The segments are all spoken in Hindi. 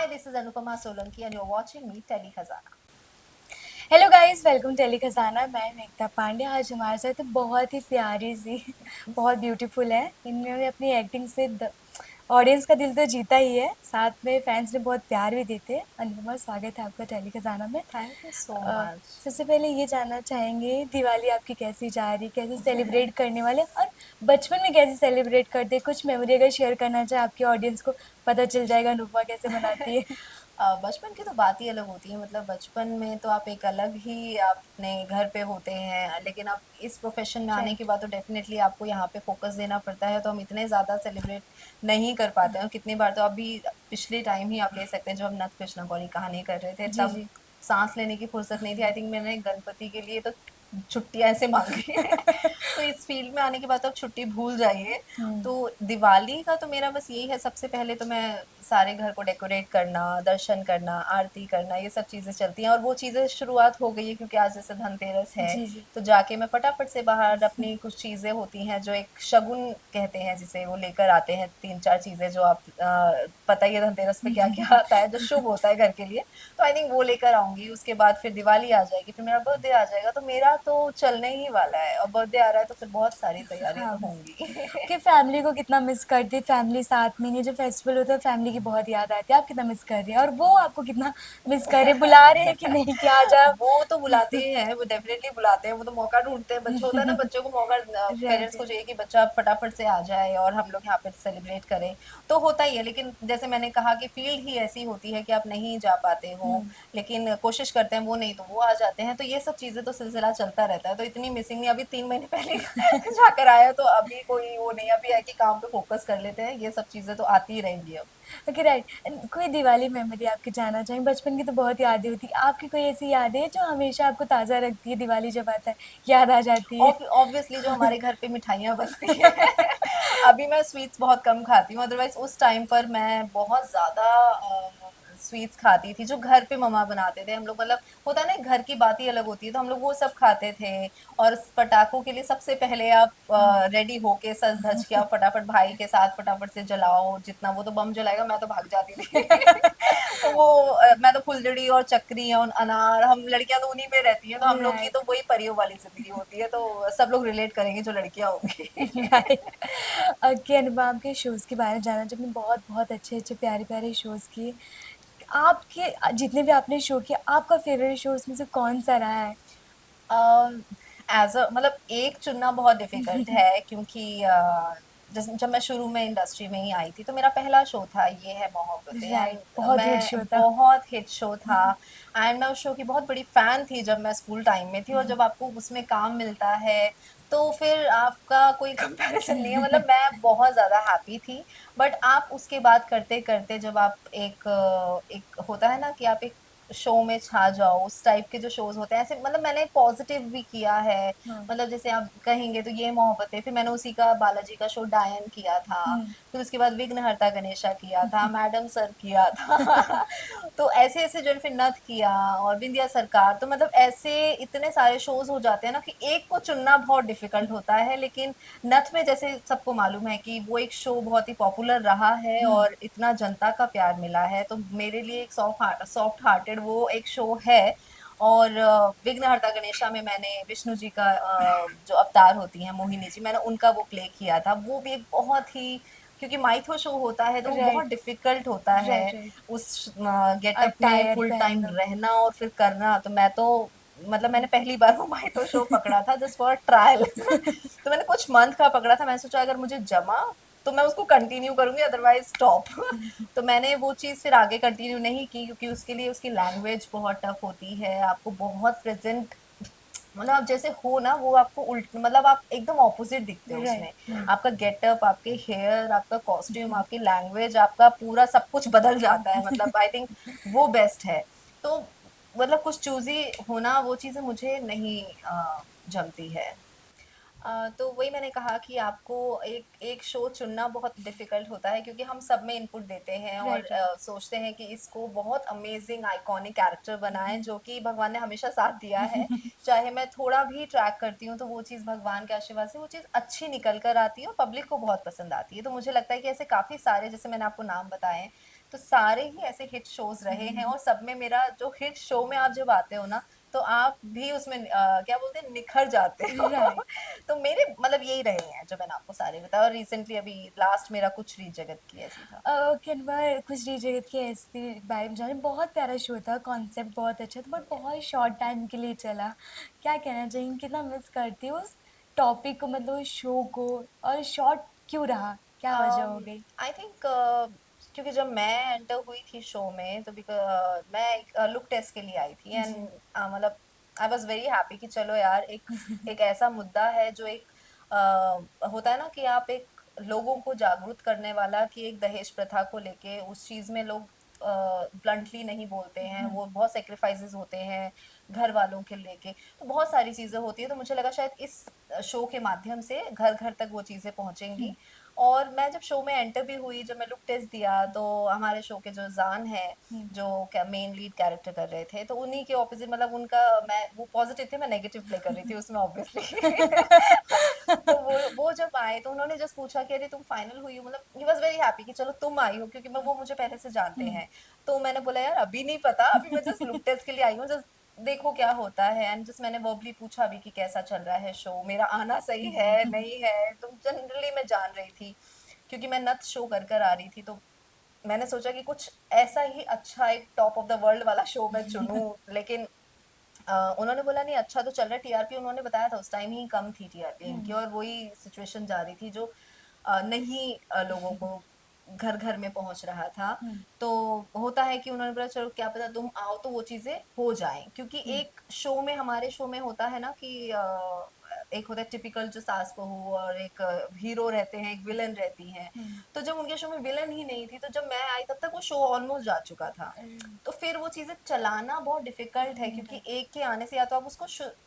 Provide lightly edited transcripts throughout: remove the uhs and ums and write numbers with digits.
Hi, this is Anupama Solanki and you're watching me, Tele Khazana. Hello guys, welcome Tele Khazana. मैं मेघता पांडे। आज हमारे साथ बहुत ही प्यारी सी, बहुत ब्यूटीफुल है। इन्होंने अपनी एक्टिंग से ऑडियंस का दिल तो जीता ही है, साथ में फैंस ने बहुत प्यार भी देते हैं। अनुपमा, स्वागत है आपका टेली खजाना में। Thank you so a, much. सबसे पहले ये जानना चाहेंगे, दिवाली आपकी कैसी जा रही, कैसे सेलिब्रेट करने वाले, और बचपन में कैसे सेलिब्रेट करते? कुछ मेमोरी अगर शेयर करना चाहे आपकी ऑडियंस को, पता चल जाएगा अनुपमा कैसे मनाती है। बचपन की तो बात ही अलग होती है। मतलब बचपन में तो आप एक अलग ही अपने घर पे होते हैं, लेकिन आप इस प्रोफेशन में आने के राइट। बाद तो डेफिनेटली आपको यहाँ पे फोकस देना पड़ता है, तो हम इतने ज़्यादा सेलिब्रेट नहीं कर पाते हैं। कितनी बार तो अभी पिछले टाइम ही आप ले सकते हैं, जब हम नथ कृष्णा गौरी कहानी कर रहे थे, जी तब जी। सांस लेने की फुर्सत नहीं थी। आई थिंक मैंने गणपति के लिए तो छुट्टियां ऐसे मांगी है। तो इस फील्ड में आने के बाद तो अब छुट्टी भूल जाइए। हम्म। तो दिवाली का तो मेरा बस यही है, सबसे पहले तो मैं सारे घर को डेकोरेट करना, दर्शन करना, आरती करना, ये सब चीज़ें चलती हैं। और वो चीज़ें शुरुआत हो गई है क्योंकि आज जैसे धनतेरस है, जी जी। तो जाके मैं फटाफट से बाहर अपनी कुछ चीज़ें होती हैं जो एक शगुन कहते हैं जिसे, वो लेकर आते हैं 3-4 चीज़ें जो आप पता ही है धनतेरस पे क्या-क्या आता है जो शुभ होता है घर के लिए। तो आई थिंक वो लेकर आऊँगी। उसके बाद फिर दिवाली आ जाएगी, फिर मेरा बर्थडे आ जाएगा, तो मेरा तो चलने ही वाला है। और बर्थडे आ रहा है तो फिर बहुत सारी तैयारियाँ हाँ, तो होंगी। कि फैमिली को कितना मिस करती है, फैमिली साथ में, ये जो फेस्टिवल होता है फैमिली की बहुत याद आती है। आप कितना मिस कर रही हैं और वो आपको कितना मिस कर रहे हैं, बुला रहे हैं कि नहीं कि आ जाओ? वो तो बुलाते ही हैं, वो डेफिनेटली बुलाते हैं, वो तो मौका ढूंढते हैं। बच्चे होता है ना, बच्चों को मौका, राइट पेरेंट्स को राइट। चाहिए कि बच्चा फटाफट से आ जाए और हम लोग यहाँ पे सेलिब्रेट करें। तो होता ही है, लेकिन जैसे मैंने कहा कि फील्ड ही ऐसी होती है कि आप नहीं जा पाते हो, लेकिन कोशिश करते हैं, वो नहीं तो वो आ जाते हैं। तो ये सब चीजें तो सिलसिला चलता रहता है। तो इतनी मिसिंग नहीं, अभी 3 महीने पहले जाकर आया, तो अभी कोई वो नहीं, अभी है कि काम पे फोकस कर लेते हैं। ये सब चीजें तो आती ही रहेंगी अब। Okay right. कोई दिवाली मेमोरी आपकी जानना चाहेंगे? बचपन की तो बहुत यादें होती है, आपकी कोई ऐसी यादें हैं जो हमेशा आपको ताज़ा रखती है, दिवाली जब आता है याद आ जाती है? ऑब्वियसली जो हमारे घर पे मिठाइयाँ बनती है। अभी मैं स्वीट्स बहुत कम खाती हूँ, अदरवाइज उस टाइम पर मैं बहुत ज़्यादा स्वीट्स खाती थी जो घर पे मम्मा बनाते थे। हम लोग, मतलब होता है ना, घर की बात ही अलग होती है, तो हम लोग वो सब खाते थे। और पटाखों के लिए सबसे पहले आप रेडी होके सज धज के आप फटाफट भाई के साथ फटाफट से जलाओ। जितना वो तो बम जलाएगा, मैं तो भाग जाती थी। तो वो मैं तो फुलझड़ी और चक्री और अनार, हम लड़कियां तो उन्हीं में रहती हैं, तो हम लोग की राइट तो वही परियों वाली जिंदगी होती है। तो सब लोग रिलेट करेंगे जो लड़कियां होंगी। राइट। ओके, अनुपम के शोज़ के बारे में जानना चाहती हूँ। बहुत बहुत अच्छे अच्छे प्यारे प्यारे शोज़ किए आपके, जितने भी आपने शो किए, आपका फेवरेट शो उसमें से कौन सा रहा है? एज अ, मतलब एक चुनना बहुत डिफिकल्ट है, क्योंकि जब मैं शुरू में इंडस्ट्री में ही आई थी, तो मेरा पहला शो था ये है मोहब्बतें, राइट, एंड बहुत हिट मैं शो था। बहुत हिट शो था। एंड मैं उस शो की बहुत बड़ी फैन थी जब मैं स्कूल टाइम में थी। और जब आपको उसमें काम मिलता है, तो फिर आपका कोई कंपैरिजन नहीं है। मतलब मैं बहुत ज़्यादा हैप्पी थी। बट आप उसके बाद करते करते, जब आप एक होता है ना कि आप एक शो में छा जाओ, उस टाइप के जो शोज होते हैं ऐसे, मतलब मैंने पॉजिटिव भी किया है। हाँ। मतलब जैसे आप कहेंगे तो ये मोहब्बतें, फिर मैंने उसी का बालाजी का शो डायन किया था। हम्म। फिर उसके बाद विघ्नहर्ता गणेशा किया था, मैडम सर किया था। तो ऐसे ऐसे जो है, फिर नथ किया और विंध्या सरकार। तो मतलब ऐसे इतने सारे शोज हो जाते हैं ना कि एक को चुनना बहुत डिफिकल्ट होता है। लेकिन नथ में जैसे सबको मालूम है कि वो एक शो बहुत ही पॉपुलर रहा है और इतना जनता का प्यार मिला है, तो मेरे लिए एक सॉफ्ट हार्टेड वो एक शो है। और विघ्नहर्ता गणेशा में मैंने विष्णु जी का जो अवतार होती हैं मोहिनी जी, मैंने उनका वो प्ले किया था। वो भी एक बहुत ही, क्योंकि माइथो शो होता है तो वो बहुत राइट डिफिकल्ट होता है राइट राइट। उस गेटअप में अटायर फुल टाइम पहनना। रहना और फिर करना। तो मैं तो, मतलब मैंने पहली बार वो माइथो शो पकड़ा था जस्ट फॉर ट्रायल। तो मैंने कुछ मंथ का पकड़ा था। मैंने सोचा अगर मुझे जमा तो मैं उसको कंटिन्यू करूंगी, अदरवाइज स्टॉप। तो मैंने वो चीज़ फिर आगे कंटिन्यू नहीं की, क्योंकि उसके लिए उसकी लैंग्वेज बहुत टफ होती है। आपको बहुत प्रेजेंट, मतलब आप जैसे हो ना, वो आपको उल्ट, मतलब आप एकदम ऑपोजिट दिखते हो राइट। उसमें। आपका गेटअप, आपके हेयर, आपका कॉस्ट्यूम, आपकी लैंग्वेज, आपका पूरा सब कुछ बदल जाता है। मतलब आई थिंक वो बेस्ट है। तो मतलब कुछ चूजी होना, वो चीज़ें मुझे नहीं जमती है। तो वही मैंने कहा कि आपको एक एक शो चुनना बहुत डिफिकल्ट होता है, क्योंकि हम सब में इनपुट देते हैं और राइट राइट। सोचते हैं कि इसको बहुत अमेजिंग आइकॉनिक कैरेक्टर बनाएं, जो कि भगवान ने हमेशा साथ दिया है। चाहे मैं थोड़ा भी ट्रैक करती हूँ, तो वो चीज़ भगवान के आशीर्वाद से वो चीज़ अच्छी निकल कर आती है और पब्लिक को बहुत पसंद आती है। तो मुझे लगता है कि ऐसे काफ़ी सारे, जैसे मैंने आपको नाम बताए, तो सारे ही ऐसे हिट शोज रहे हैं और सब में मेरा जो हिट शो में आप जब आते हो ना तो आप भी उसमें क्या बोलते हैं निखर जाते हो। राइट। तो मेरे मतलब यही रहे हैं जो मैंने आपको सारे बताया और रिसेंटली अभी लास्ट मेरा कुछ रीत जगत की ऐसी था। किनवा खुशरी जगत की ऐसी बारे में जाने, बहुत प्यारा शो था, कॉन्सेप्ट बहुत अच्छा था, बट बहुत शॉर्ट टाइम के लिए चला। क्या कहना चाहेंगे, कितना मिस करती हूँ उस टॉपिक को, मतलब उस शो को, और शॉर्ट क्यों रहा, क्या वजह हो गई? आई थिंक क्योंकि जब मैं एंटर हुई थी शो में तो मैं एक लुक टेस्ट के लिए आई थी एंड जी। मतलब आई वाज वेरी हैप्पी कि चलो यार एक एक ऐसा मुद्दा है जो एक होता है ना कि आप एक लोगों को जागरूक करने वाला कि एक दहेज प्रथा को लेके उस चीज में लोग ब्लंटली नहीं बोलते हैं, हम्म, वो बहुत सेक्रीफाइसेस होते हैं घर वालों के लेके, तो बहुत सारी चीजें होती है, तो मुझे लगा शायद इस शो के माध्यम से घर घर तक वो चीजें पहुंचेंगी। हम्म, और मैं जब शो में एंटर भी हुई, जब मैं लुक टेस्ट दिया तो हमारे शो के जो जान है हम्म, जो क्या मेन लीड कैरेक्टर कर रहे थे, तो उन्हीं के ऑपोजिट मतलब उनका मैं वो पॉजिटिव थे, मैं नेगेटिव प्ले कर रही थी उसमें ऑब्वियसली। तो वो जब आए तो उन्होंने जस्ट पूछा कि अरे तुम फाइनल हुई हो, मतलब ही वाज वेरी हैप्पी कि चलो तुम आई हो क्योंकि मैं वो मुझे पहले से जानते हम्म, हैं। तो मैंने बोला यार अभी नहीं पता, अभी मैं जस्ट लुक टेस्ट के लिए आई हूँ, जस्ट देखो क्या होता है। एंड जस्ट मैंने वर्बली पूछा भी कि कैसा चल रहा है शो, मेरा आना सही है नहीं है, तो जनरली मैं जान रही थी क्योंकि मैं नथ शो कर आ रही थी, तो मैंने सोचा कि कुछ ऐसा ही अच्छा एक टॉप ऑफ द वर्ल्ड वाला शो मैं चुनूं। लेकिन उन्होंने बोला नहीं अच्छा तो चल रहा है, टीआरपी उन्होंने बताया था उस टाइम ही कम थी टीआरपी इनकी, हम्म, और वही सिचुएशन जा रही थी जो नहीं लोगों को घर घर में पहुंच रहा था। हम्म, तो होता है कि उन्होंने बोला चलो क्या पता तुम आओ तो वो चीजें हो जाएं, क्योंकि हम्म, एक शो में हमारे शो में होता है ना कि एक होता है टिपिकल जो सास बहू और एक हीरो रहते हैं, एक विलन रहती है। हम्म, तो जब उनके शो में विलन ही नहीं थी तो जब मैं आई तब तक वो शो ऑलमोस्ट जा चुका था। तो फिर वो चीजें चलाना बहुत डिफिकल्ट है क्योंकि right, एक के आने से या तो आप उसको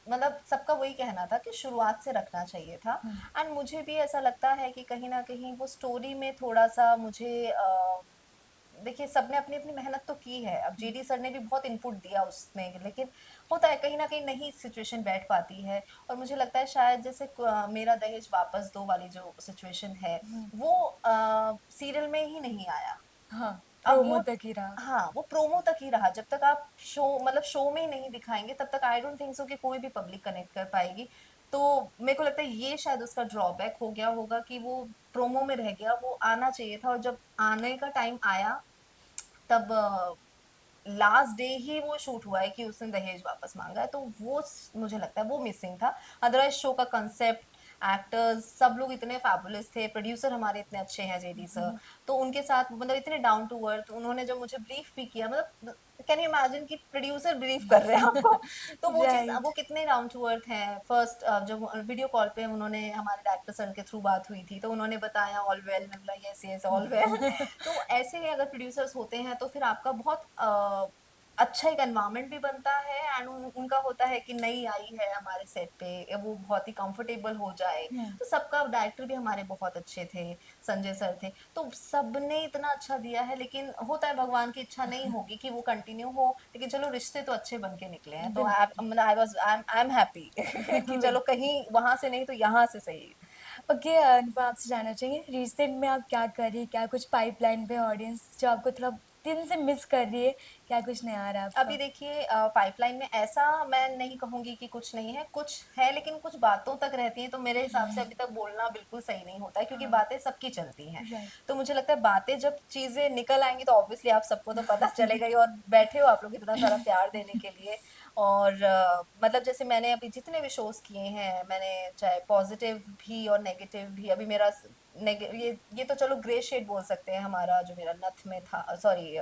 मतलब सबका वही कहना था कि शुरुआत से रखना चाहिए था। हम्म, एंड मुझे भी ऐसा लगता है कि कहीं ना कहीं वो स्टोरी में थोड़ा सा मुझे देखिए सबने अपनी अपनी मेहनत तो की है, अब हम्म, जेडी सर ने भी बहुत इनपुट दिया उसमें, लेकिन होता है कहीं ना कहीं नहीं सिचुएशन बैठ पाती है। और मुझे लगता है शायद जैसे मेरा दहेज वापस दो वाली जो सिचुएशन है हम्म, वो सीरियल में ही नहीं आया। हाँ, अब प्रोमो वो तक ही रहा। हाँ वो प्रोमो तक ही रहा, जब तक आप शो मतलब शो में ही नहीं दिखाएंगे तब तक आई डोंट थिंक सो कि कोई भी पब्लिक कनेक्ट कर पाएगी। तो मेरे को लगता है ये शायद उसका ड्रॉबैक हो गया होगा कि वो प्रोमो में रह गया, वो आना चाहिए था, और जब आने का टाइम आया तब लास्ट डे ही वो शूट हुआ है कि उसने दहेज वापस मांगा है, तो वो मुझे लगता है वो मिसिंग था। अदरवाइज शो का कंसेप्ट, एक्टर्स सब लोग इतने फैबुलस थे, प्रोड्यूसर हमारे इतने अच्छे हैं जेडी सर, तो उनके साथ मतलब इतने डाउन टू अर्थ, उन्होंने जब मुझे ब्रीफ भी किया मतलब कैन यू इमेजिन कि प्रोड्यूसर ब्रीफ कर रहे हैं आपको। तो वो चीज राइट। वो कितने डाउन टू अर्थ हैं। फर्स्ट जब वीडियो कॉल पे उन्होंने हमारे डायरेक्टर सर के थ्रू बात हुई थी तो उन्होंने बताया ऑल वेल, मैं बोला यस यस ऑल वेल। तो ऐसे ही अगर प्रोड्यूसर्स होते हैं तो फिर आपका बहुत अच्छा एक एनवायरनमेंट भी बनता है एंड उनका होता है कि नई आई है हमारे सेट पे, वो बहुत ही कंफर्टेबल हो जाए। हम्म, तो सबका डायरेक्टर भी हमारे बहुत अच्छे थे, संजय सर थे, तो सबने इतना अच्छा दिया है, लेकिन होता है भगवान की इच्छा नहीं होगी कि वो कंटिन्यू हो, लेकिन चलो रिश्ते तो अच्छे बन के निकले हैं, तो बिल्कुल। आई एम हैप्पी कि चलो कहीं वहां से नहीं तो यहाँ से सही। ओके, अनुपमा आपसे जानना चाहिए, रिसेंट में आप क्या कर रही है, क्या कुछ पाइपलाइन पे ऑडियंस जो आपको थोड़ा दिन से मिस कर रही है, क्या कुछ नया आ रहा है अभी आपका? देखिए पाइपलाइन में ऐसा मैं नहीं कहूंगी कि कुछ नहीं है, कुछ है लेकिन कुछ बातों तक रहती है, तो मेरे हिसाब से अभी तक बोलना बिल्कुल सही नहीं होता है क्योंकि हाँ, बातें सबकी चलती हैं। राइट। तो मुझे लगता है बातें जब चीजें निकल आएंगी तो ऑब्वियसली आप सबको तो पता चलेगा ही, और बैठे हो आप लोग इतना सारा प्यार देने के लिए। और मतलब जैसे मैंने अभी जितने भी शोज किए हैं, मैंने चाहे पॉजिटिव भी और नेगेटिव भी, अभी मेरा ये तो चलो ग्रे शेड बोल सकते हैं हमारा जो मेरा नथ में था, सॉरी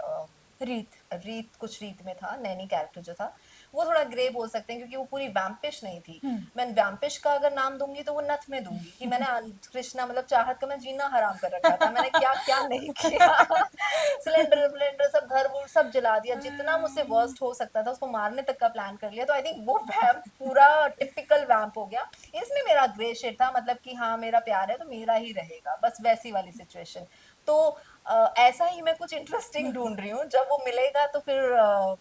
रीत। रीत, कुछ रीत में था, नैनी कैरेक्टर जो था वो थोड़ा ग्रे बोल सकते हैं क्योंकि वो पूरी वैम्पिश नहीं थी। हम्म। मैं वैम्पिश का अगर नाम दूंगी तो वो नथ में दूंगी कि मैंने कृष्णा मतलब चाहत का मैं जीना हराम कर रखा था, मैंने क्या क्या नहीं किया। सिलेंडर विलेंडर सब घर वूर सब जला दिया, जितना मुझसे वर्स्ट हो सकता था उसको मारने तक का प्लान कर लिया, तो आई थिंक वो वैम्प पूरा टिपिकल वैम्प हो गया। इसमें मेरा ग्रे शेड था, मतलब कि हाँ मेरा प्यार है तो मेरा ही रहेगा, बस वैसी वाली सिचुएशन। तो ऐसा ही मैं कुछ इंटरेस्टिंग ढूंढ रही हूँ, जब वो मिलेगा तो फिर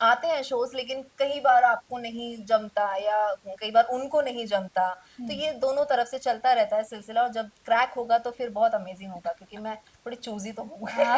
आते हैं शोज, लेकिन कई बार आपको नहीं जमता या कई बार उनको नहीं जमता। तो हम्म। ये दोनों तरफ से चलता रहता है सिलसिला, और जब क्रैक होगा तो फिर बहुत अमेजिंग होगा, क्योंकि मैं थोड़ी चूजी तो हूँ। हाँ।